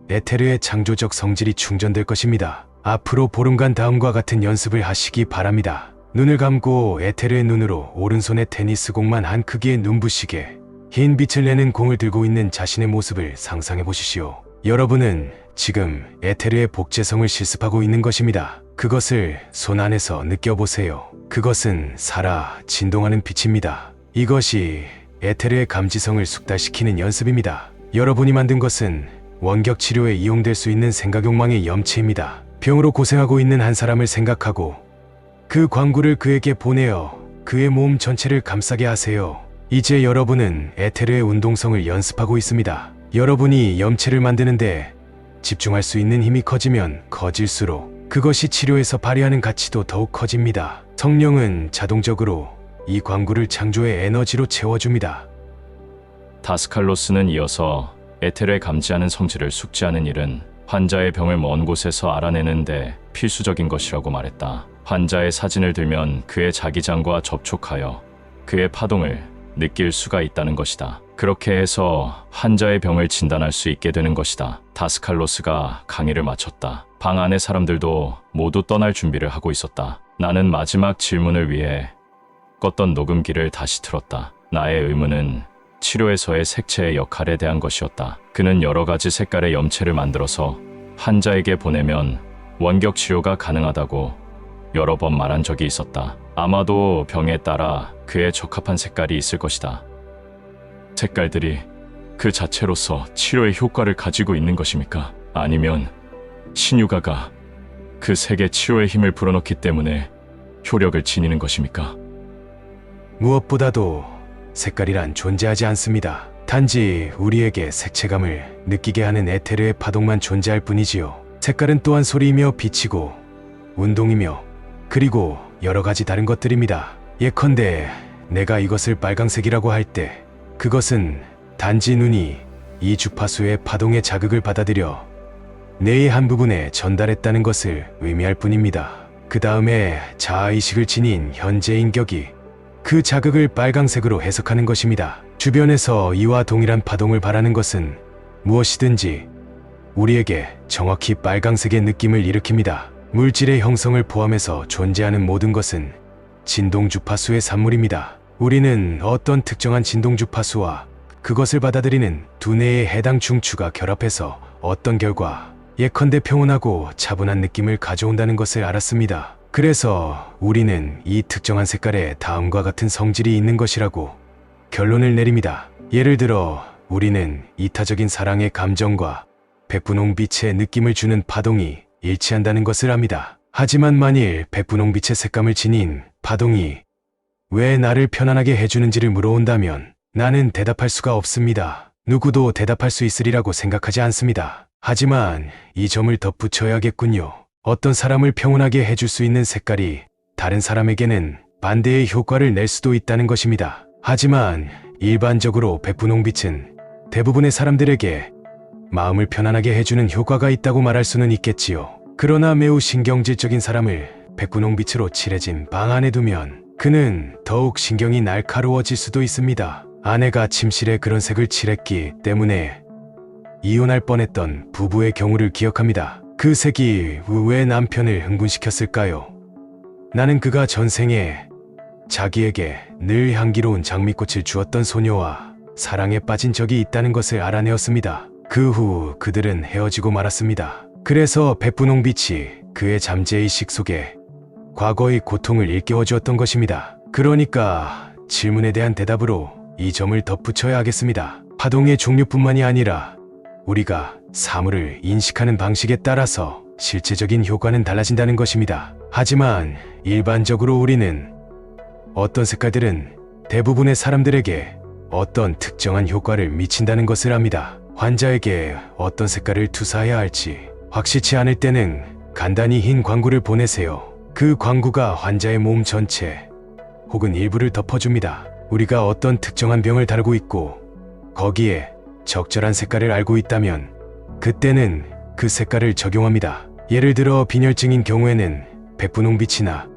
에테르의 창조적 성질이 충전될 것입니다. 앞으로 보름간 다음과 같은 연습을 하시기 바랍니다. 눈을 감고 에테르의 눈으로 오른손에 테니스 공만 한 크기의 눈부시게 흰 빛을 내는 공을 들고 있는 자신의 모습을 상상해 보시시오. 여러분은 지금 에테르의 복제성을 실습하고 있는 것입니다. 그것을 손 안에서 느껴보세요. 그것은 살아 진동하는 빛입니다. 이것이 에테르의 감지성을 숙달시키는 연습입니다. 여러분이 만든 것은 원격 치료에 이용될 수 있는 생각욕망의 염체입니다. 병으로 고생하고 있는 한 사람을 생각하고 그 광구를 그에게 보내어 그의 몸 전체를 감싸게 하세요. 이제 여러분은 에테르의 운동성을 연습하고 있습니다. 여러분이 염체를 만드는데 집중할 수 있는 힘이 커지면 커질수록 그것이 치료에서 발휘하는 가치도 더욱 커집니다. 성령은 자동적으로 이 광구를 창조의 에너지로 채워줍니다. 다스칼로스는 이어서 에테르의 감지하는 성질을 숙지하는 일은 환자의 병을 먼 곳에서 알아내는데 필수적인 것이라고 말했다. 환자의 사진을 들면 그의 자기장과 접촉하여 그의 파동을 느낄 수가 있다는 것이다. 그렇게 해서 환자의 병을 진단할 수 있게 되는 것이다. 다스칼로스가 강의를 마쳤다. 방 안의 사람들도 모두 떠날 준비를 하고 있었다. 나는 마지막 질문을 위해 껐던 녹음기를 다시 틀었다. 나의 의문은 치료에서의 색채의 역할에 대한 것이었다. 그는 여러 가지 색깔의 염체를 만들어서 환자에게 보내면 원격 치료가 가능하다고 여러 번 말한 적이 있었다. 아마도 병에 따라 그에 적합한 색깔이 있을 것이다. 색깔들이 그 자체로서 치료의 효과를 가지고 있는 것입니까? 아니면 신유가가 그 색의 치료의 힘을 불어넣기 때문에 효력을 지니는 것입니까? 무엇보다도 색깔이란 존재하지 않습니다. 단지 우리에게 색채감을 느끼게 하는 에테르의 파동만 존재할 뿐이지요. 색깔은 또한 소리이며 빛이고 운동이며 그리고 여러 가지 다른 것들입니다. 예컨대 내가 이것을 빨강색이라고 할 때 그것은 단지 눈이 이 주파수의 파동의 자극을 받아들여 뇌의 한 부분에 전달했다는 것을 의미할 뿐입니다. 그 다음에 자아의식을 지닌 현재 인격이 그 자극을 빨강색으로 해석하는 것입니다. 주변에서 이와 동일한 파동을 바라는 것은 무엇이든지 우리에게 정확히 빨강색의 느낌을 일으킵니다. 물질의 형성을 포함해서 존재하는 모든 것은 진동 주파수의 산물입니다. 우리는 어떤 특정한 진동 주파수와 그것을 받아들이는 두뇌의 해당 중추가 결합해서 어떤 결과, 예컨대 평온하고 차분한 느낌을 가져온다는 것을 알았습니다. 그래서 우리는 이 특정한 색깔에 다음과 같은 성질이 있는 것이라고 결론을 내립니다. 예를 들어 우리는 이타적인 사랑의 감정과 백분홍빛의 느낌을 주는 파동이 일치한다는 것을 압니다. 하지만 만일 백분홍빛의 색감을 지닌 파동이 왜 나를 편안하게 해주는지를 물어온다면 나는 대답할 수가 없습니다. 누구도 대답할 수 있으리라고 생각하지 않습니다. 하지만 이 점을 덧붙여야겠군요. 어떤 사람을 평온하게 해줄 수 있는 색깔이 다른 사람에게는 반대의 효과를 낼 수도 있다는 것입니다. 하지만 일반적으로 백분홍빛은 대부분의 사람들에게 마음을 편안하게 해주는 효과가 있다고 말할 수는 있겠지요. 그러나 매우 신경질적인 사람을 백분홍빛으로 칠해진 방 안에 두면 그는 더욱 신경이 날카로워질 수도 있습니다. 아내가 침실에 그런 색을 칠했기 때문에 이혼할 뻔했던 부부의 경우를 기억합니다. 그 색이 왜 남편을 흥분시켰을까요? 나는 그가 전생에 자기에게 늘 향기로운 장미꽃을 주었던 소녀와 사랑에 빠진 적이 있다는 것을 알아내었습니다. 그 후 그들은 헤어지고 말았습니다. 그래서 백분홍빛이 그의 잠재의식 속에 과거의 고통을 일깨워주었던 것입니다. 그러니까 질문에 대한 대답으로 이 점을 덧붙여야 하겠습니다. 파동의 종류뿐만이 아니라 우리가 사물을 인식하는 방식에 따라서 실제적인 효과는 달라진다는 것입니다. 하지만 일반적으로 우리는 어떤 색깔들은 대부분의 사람들에게 어떤 특정한 효과를 미친다는 것을 압니다. 환자에게 어떤 색깔을 투사해야 할지 확실치 않을 때는 간단히 흰 광구를 보내세요. 그 광구가 환자의 몸 전체 혹은 일부를 덮어줍니다. 우리가 어떤 특정한 병을 다루고 있고 거기에 적절한 색깔을 알고 있다면 그때는 그 색깔을 적용합니다. 예를 들어 빈혈증인 경우에는 백분홍빛이나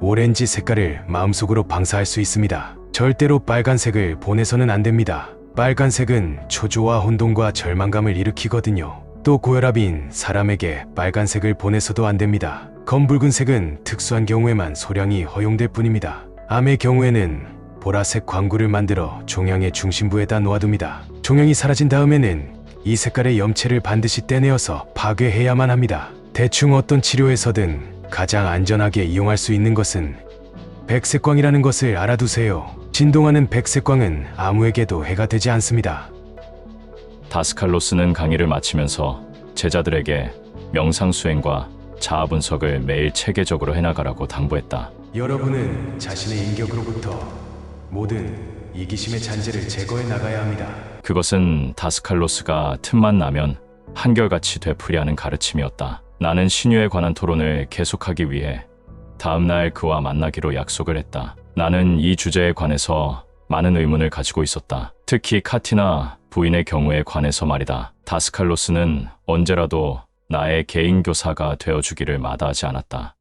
오렌지 색깔을 마음속으로 방사할 수 있습니다. 절대로 빨간색을 보내서는 안 됩니다. 빨간색은 초조와 혼돈과 절망감을 일으키거든요. 또 고혈압인 사람에게 빨간색을 보내서도 안 됩니다. 검붉은색은 특수한 경우에만 소량이 허용될 뿐입니다. 암의 경우에는 보라색 광구를 만들어 종양의 중심부에다 놓아둡니다. 종양이 사라진 다음에는 이 색깔의 염체를 반드시 떼내어서 파괴해야만 합니다. 대충 어떤 치료에서든 가장 안전하게 이용할 수 있는 것은 백색광이라는 것을 알아두세요. 진동하는 백색광은 아무에게도 해가 되지 않습니다. 다스칼로스는 강의를 마치면서 제자들에게 명상 수행과 자아 분석을 매일 체계적으로 해나가라고 당부했다. 여러분은 자신의 인격으로부터 모든 이기심의 잔재를 제거해 나가야 합니다. 그것은 다스칼로스가 틈만 나면 한결같이 되풀이하는 가르침이었다. 나는 신유에 관한 토론을 계속하기 위해 다음날 그와 만나기로 약속을 했다. 나는 이 주제에 관해서 많은 의문을 가지고 있었다. 특히 카티나 부인의 경우에 관해서 말이다. 다스칼로스는 언제라도 나의 개인 교사가 되어주기를 마다하지 않았다.